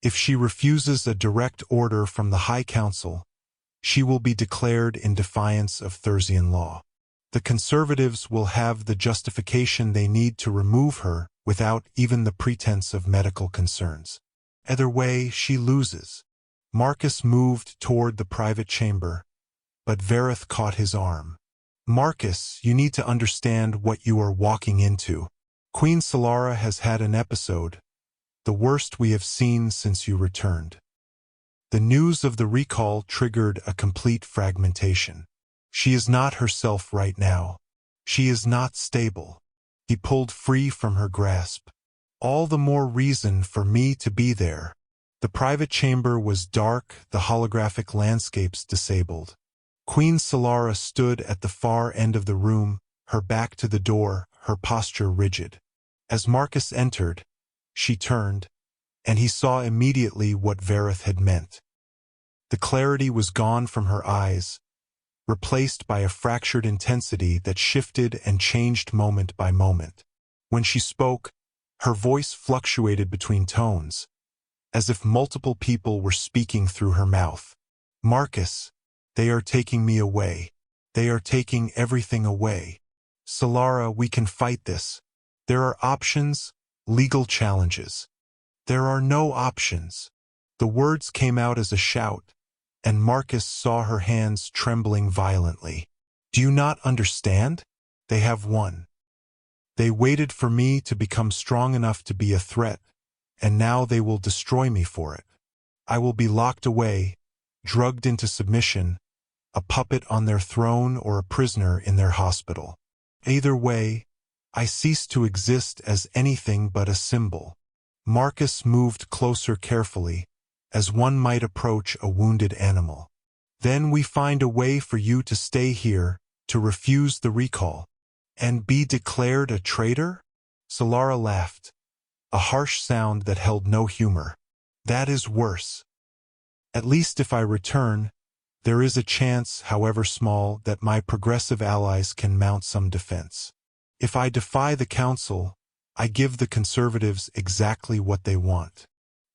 If she refuses a direct order from the High Council, she will be declared in defiance of Thursian law. The conservatives will have the justification they need to remove her without even the pretense of medical concerns. Either way, she loses. Marcus moved toward the private chamber, but Vareth caught his arm. Marcus, you need to understand what you are walking into. Queen Solara has had an episode, the worst we have seen since you returned. The news of the recall triggered a complete fragmentation. She is not herself right now. She is not stable. He pulled free from her grasp. All the more reason for me to be there. The private chamber was dark, the holographic landscapes disabled. Queen Solara stood at the far end of the room, her back to the door, her posture rigid. As Marcus entered, she turned, and he saw immediately what Vareth had meant. The clarity was gone from her eyes, replaced by a fractured intensity that shifted and changed moment by moment. When she spoke, her voice fluctuated between tones, as if multiple people were speaking through her mouth. Marcus, they are taking me away. They are taking everything away. Solara, we can fight this. There are options, legal challenges. There are no options. The words came out as a shout, and Marcus saw her hands trembling violently. Do you not understand? They have won. They waited for me to become strong enough to be a threat, and now they will destroy me for it. I will be locked away, drugged into submission, a puppet on their throne or a prisoner in their hospital. Either way, I cease to exist as anything but a symbol. Marcus moved closer carefully, as one might approach a wounded animal. Then we find a way for you to stay here, to refuse the recall, and be declared a traitor? Solara laughed, a harsh sound that held no humor. That is worse. At least if I return, there is a chance, however small, that my progressive allies can mount some defense. If I defy the council, I give the conservatives exactly what they want.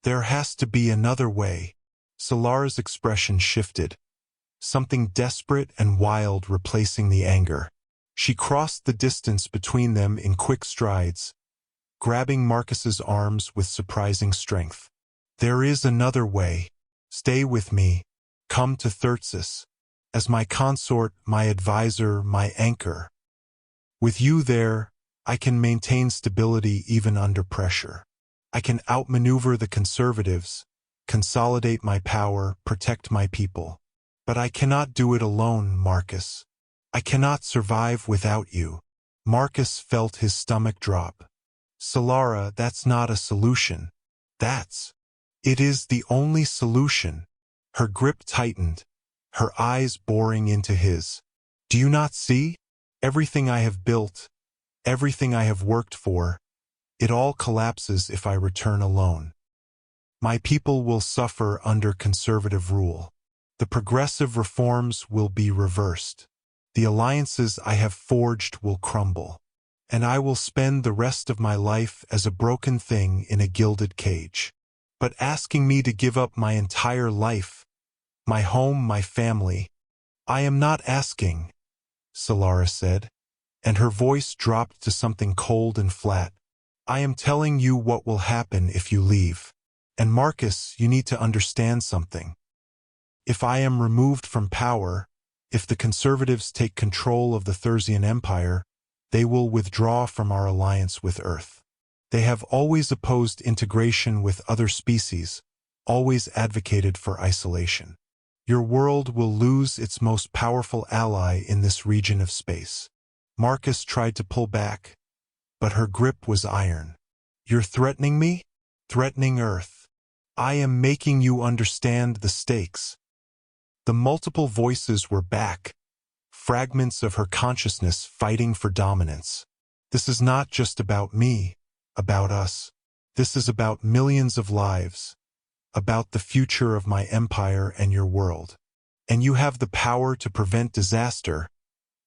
There has to be another way. Solara's expression shifted, something desperate and wild replacing the anger. She crossed the distance between them in quick strides, grabbing Marcus's arms with surprising strength. There is another way. Stay with me. Come to Thyrsis, as my consort, my advisor, my anchor. With you there, I can maintain stability even under pressure. I can outmaneuver the conservatives, consolidate my power, protect my people. But I cannot do it alone, Marcus. I cannot survive without you. Marcus felt his stomach drop. Solara, that's not a solution. It is the only solution. Her grip tightened, her eyes boring into his. Do you not see? Everything I have built, everything I have worked for, it all collapses if I return alone. My people will suffer under conservative rule. The progressive reforms will be reversed. The alliances I have forged will crumble. And I will spend the rest of my life as a broken thing in a gilded cage. But asking me to give up my entire life, my home, my family, I am not asking, Solara said, and her voice dropped to something cold and flat. I am telling you what will happen if you leave. And Marcus, you need to understand something. If I am removed from power, if the conservatives take control of the Thursian Empire, they will withdraw from our alliance with Earth. They have always opposed integration with other species, always advocated for isolation. Your world will lose its most powerful ally in this region of space. Marcus tried to pull back, but her grip was iron. You're threatening me? Threatening Earth. I am making you understand the stakes. The multiple voices were back, fragments of her consciousness fighting for dominance. This is not just about me, about us. This is about millions of lives, about the future of my empire and your world. And you have the power to prevent disaster,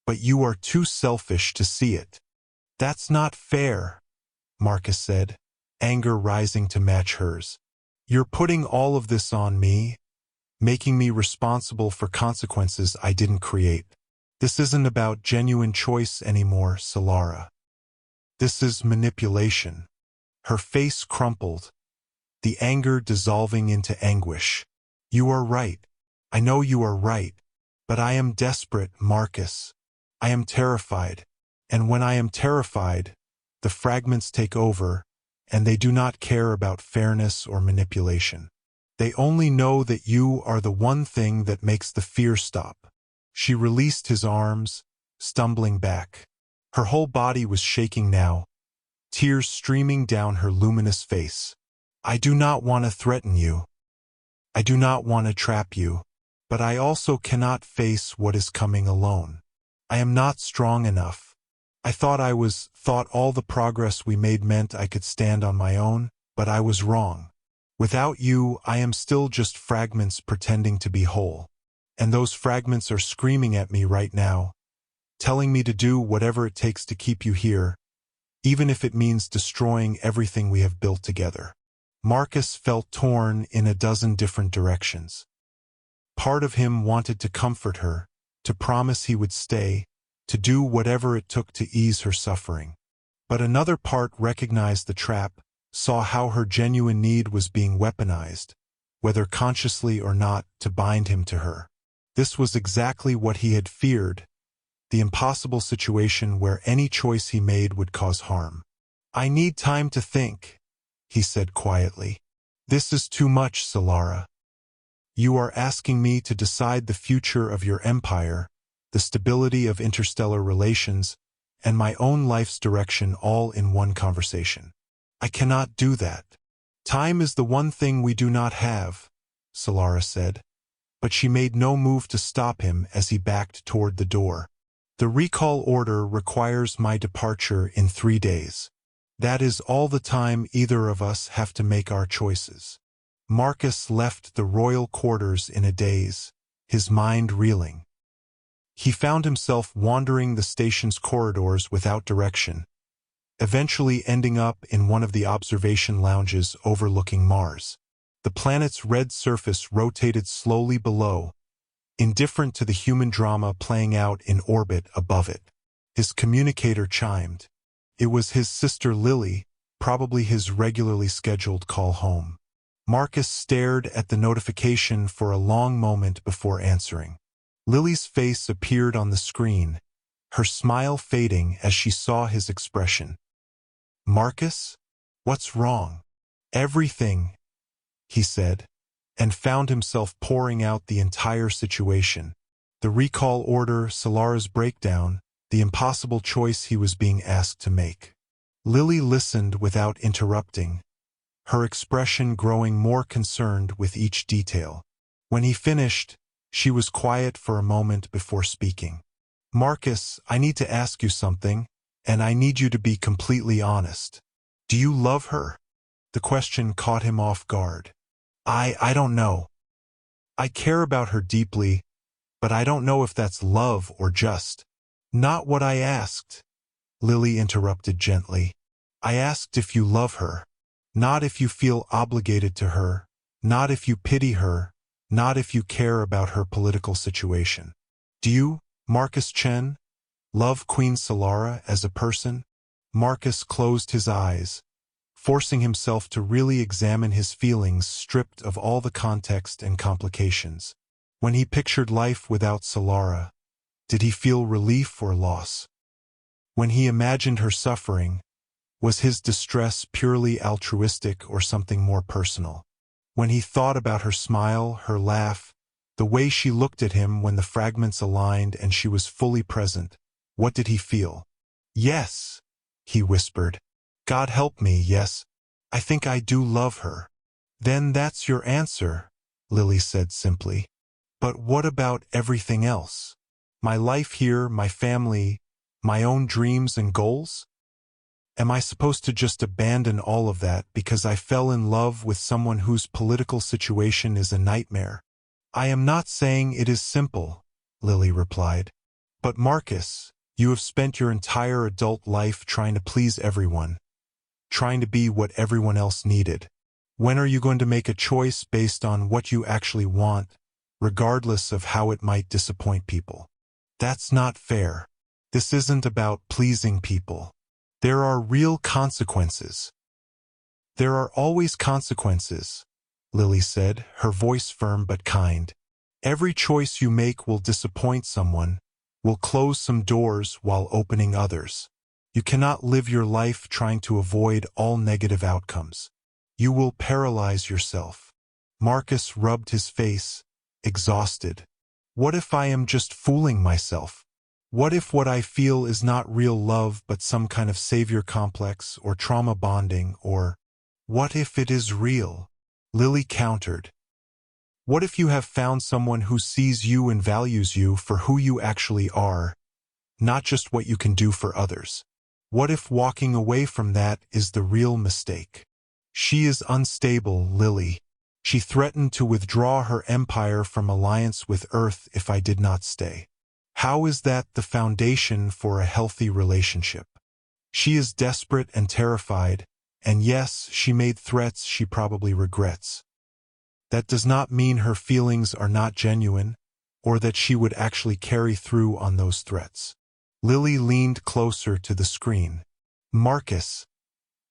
but you are too selfish to see it. That's not fair, Marcus said, anger rising to match hers. You're putting all of this on me, making me responsible for consequences I didn't create. This isn't about genuine choice anymore, Solara. This is manipulation. Her face crumpled, the anger dissolving into anguish. You are right. I know you are right. But I am desperate, Marcus. I am terrified. And when I am terrified, the fragments take over, and they do not care about fairness or manipulation. They only know that you are the one thing that makes the fear stop. She released his arms, stumbling back. Her whole body was shaking now, tears streaming down her luminous face. I do not want to threaten you. I do not want to trap you. But I also cannot face what is coming alone. I am not strong enough. I thought all the progress we made meant I could stand on my own, but I was wrong. Without you, I am still just fragments pretending to be whole. And those fragments are screaming at me right now, telling me to do whatever it takes to keep you here, even if it means destroying everything we have built together. Marcus felt torn in a dozen different directions. Part of him wanted to comfort her, to promise he would stay, to do whatever it took to ease her suffering. But another part recognized the trap, saw how her genuine need was being weaponized, whether consciously or not, to bind him to her. This was exactly what he had feared, the impossible situation where any choice he made would cause harm. I need time to think, he said quietly. This is too much, Solara. You are asking me to decide the future of your empire, the stability of interstellar relations, and my own life's direction all in one conversation. I cannot do that. Time is the one thing we do not have, Solara said, but she made no move to stop him as he backed toward the door. The recall order requires my departure in 3 days. That is all the time either of us have to make our choices. Marcus left the royal quarters in a daze, his mind reeling. He found himself wandering the station's corridors without direction, eventually ending up in one of the observation lounges overlooking Mars. The planet's red surface rotated slowly below, indifferent to the human drama playing out in orbit above it. His communicator chimed. It was his sister Lily, probably his regularly scheduled call home. Marcus stared at the notification for a long moment before answering. Lily's face appeared on the screen, her smile fading as she saw his expression. Marcus? What's wrong? Everything, he said, and found himself pouring out the entire situation. The recall order, Solara's breakdown, the impossible choice he was being asked to make. Lily listened without interrupting, her expression growing more concerned with each detail. When he finished, she was quiet for a moment before speaking. Marcus, I need to ask you something, and I need you to be completely honest. Do you love her? The question caught him off guard. I don't know. I care about her deeply, but I don't know if that's love or just. Not what I asked, Lily interrupted gently. I asked if you love her. Not if you feel obligated to her, not if you pity her, not if you care about her political situation. Do you, Marcus Chen, love Queen Solara as a person? Marcus closed his eyes, forcing himself to really examine his feelings stripped of all the context and complications. When he pictured life without Solara, did he feel relief or loss? When he imagined her suffering, was his distress purely altruistic or something more personal? When he thought about her smile, her laugh, the way she looked at him when the fragments aligned and she was fully present, what did he feel? Yes, he whispered. God help me, yes. I think I do love her. Then that's your answer, Lily said simply. But what about everything else? My life here, my family, my own dreams and goals? Am I supposed to just abandon all of that because I fell in love with someone whose political situation is a nightmare? I am not saying it is simple, Lily replied. But Marcus, you have spent your entire adult life trying to please everyone, trying to be what everyone else needed. When are you going to make a choice based on what you actually want, regardless of how it might disappoint people? That's not fair. This isn't about pleasing people. There are real consequences. There are always consequences, Lily said, her voice firm but kind. Every choice you make will disappoint someone, will close some doors while opening others. You cannot live your life trying to avoid all negative outcomes. You will paralyze yourself. Marcus rubbed his face, exhausted. What if I am just fooling myself? What if what I feel is not real love but some kind of savior complex or trauma bonding, or what if it is real? Lily countered. What if you have found someone who sees you and values you for who you actually are, not just what you can do for others? What if walking away from that is the real mistake? She is unstable, Lily. She threatened to withdraw her empire from alliance with Earth if I did not stay. How is that the foundation for a healthy relationship? She is desperate and terrified, and yes, she made threats she probably regrets. That does not mean her feelings are not genuine, or that she would actually carry through on those threats. Lily leaned closer to the screen. Marcus,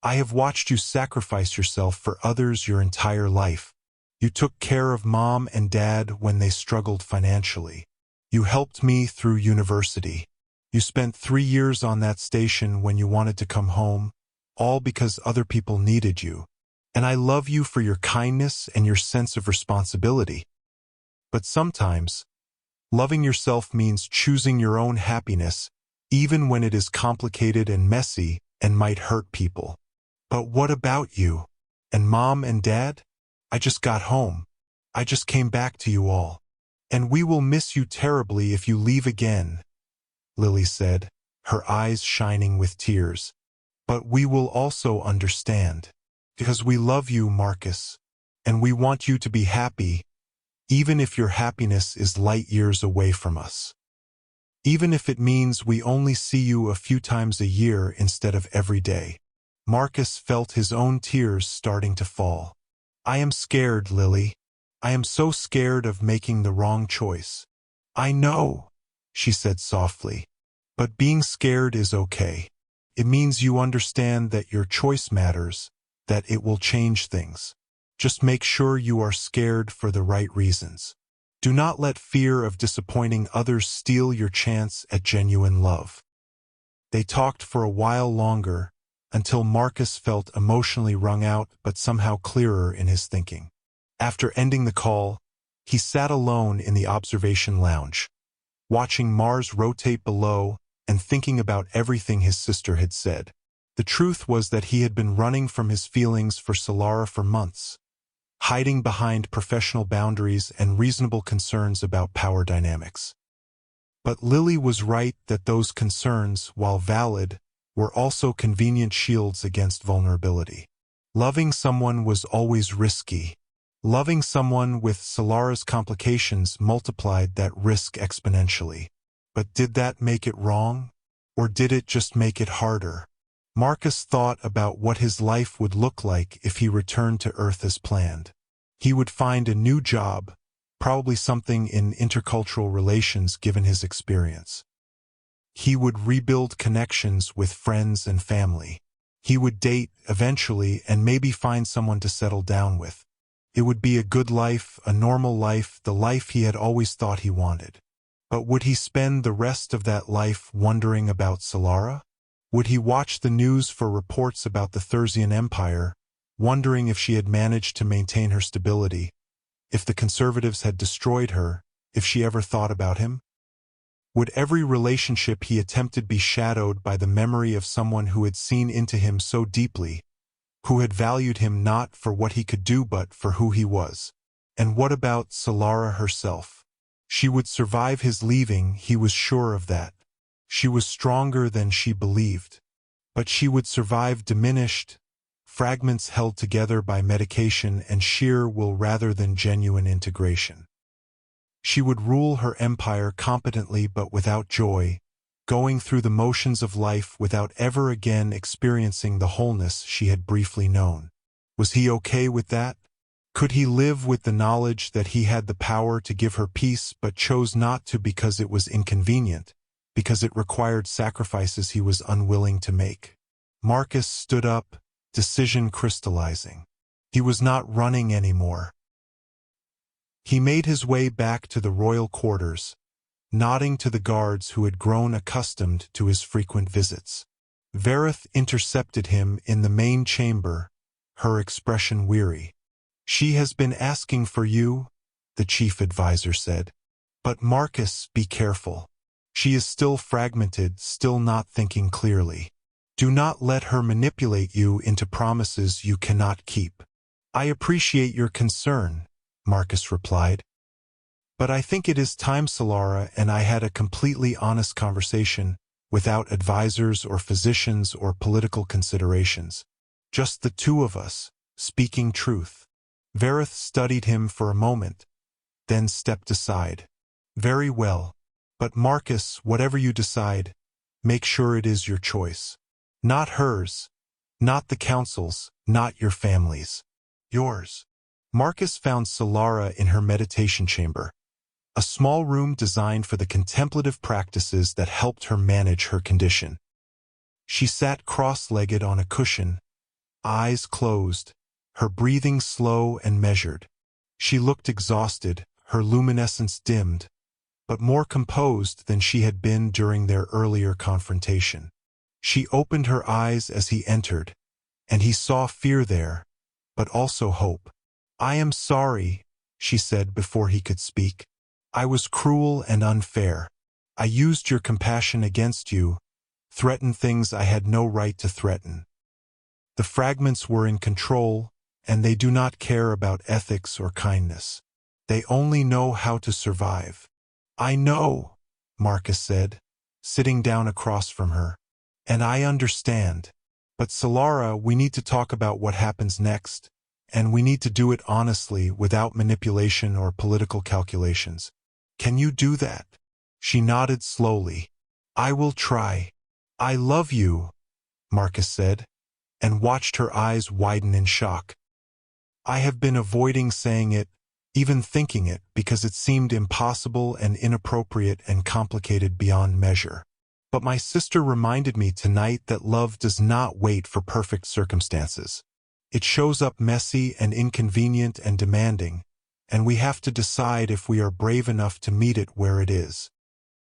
I have watched you sacrifice yourself for others your entire life. You took care of Mom and Dad when they struggled financially. You helped me through university. You spent 3 years on that station when you wanted to come home, all because other people needed you. And I love you for your kindness and your sense of responsibility. But sometimes, loving yourself means choosing your own happiness, even when it is complicated and messy and might hurt people. But what about you? And Mom and Dad? I just got home. I just came back to you all. And we will miss you terribly if you leave again, Lily said, her eyes shining with tears. But we will also understand. Because we love you, Marcus. And we want you to be happy, even if your happiness is light years away from us. Even if it means we only see you a few times a year instead of every day. Marcus felt his own tears starting to fall. I am scared, Lily. I am so scared of making the wrong choice. I know, she said softly. But being scared is okay. It means you understand that your choice matters, that it will change things. Just make sure you are scared for the right reasons. Do not let fear of disappointing others steal your chance at genuine love. They talked for a while longer, until Marcus felt emotionally wrung out but somehow clearer in his thinking. After ending the call, he sat alone in the observation lounge, watching Mars rotate below and thinking about everything his sister had said. The truth was that he had been running from his feelings for Solara for months, hiding behind professional boundaries and reasonable concerns about power dynamics. But Lily was right that those concerns, while valid, were also convenient shields against vulnerability. Loving someone was always risky. Loving someone with Solara's complications multiplied that risk exponentially. But did that make it wrong? Or did it just make it harder? Marcus thought about what his life would look like if he returned to Earth as planned. He would find a new job, probably something in intercultural relations given his experience. He would rebuild connections with friends and family. He would date eventually and maybe find someone to settle down with. It would be a good life, a normal life, the life he had always thought he wanted. But would he spend the rest of that life wondering about Solara? Would he watch the news for reports about the Thursian Empire, wondering if she had managed to maintain her stability, if the conservatives had destroyed her, if she ever thought about him? Would every relationship he attempted be shadowed by the memory of someone who had seen into him so deeply, who had valued him not for what he could do but for who he was? And what about Solara herself? She would survive his leaving, he was sure of that. She was stronger than she believed. But she would survive diminished, fragments held together by medication and sheer will rather than genuine integration. She would rule her empire competently but without joy, going through the motions of life without ever again experiencing the wholeness she had briefly known. Was he okay with that? Could he live with the knowledge that he had the power to give her peace but chose not to because it was inconvenient, because it required sacrifices he was unwilling to make? Marcus stood up, decision crystallizing. He was not running anymore. He made his way back to the royal quarters, nodding to the guards who had grown accustomed to his frequent visits. Vareth intercepted him in the main chamber, her expression weary. "She has been asking for you," the chief advisor said. "But Marcus, be careful. She is still fragmented, still not thinking clearly. Do not let her manipulate you into promises you cannot keep." "I appreciate your concern," Marcus replied. "But I think it is time Solara and I had a completely honest conversation, without advisors or physicians or political considerations. Just the two of us, speaking truth." Vareth studied him for a moment, then stepped aside. "Very well. But Marcus, whatever you decide, make sure it is your choice. Not hers, not the council's, not your family's. Yours." Marcus found Solara in her meditation chamber, a small room designed for the contemplative practices that helped her manage her condition. She sat cross-legged on a cushion, eyes closed, her breathing slow and measured. She looked exhausted, her luminescence dimmed, but more composed than she had been during their earlier confrontation. She opened her eyes as he entered, and he saw fear there, but also hope. "I am sorry," she said before he could speak. "I was cruel and unfair. I used your compassion against you, threatened things I had no right to threaten. The fragments were in control, and they do not care about ethics or kindness. They only know how to survive." "I know," Marcus said, sitting down across from her. "And I understand. But Solara, we need to talk about what happens next, and we need to do it honestly without manipulation or political calculations. Can you do that?" She nodded slowly. "I will try." "I love you," Marcus said, and watched her eyes widen in shock. "I have been avoiding saying it, even thinking it, because it seemed impossible and inappropriate and complicated beyond measure. But my sister reminded me tonight that love does not wait for perfect circumstances. It shows up messy and inconvenient and demanding, and we have to decide if we are brave enough to meet it where it is.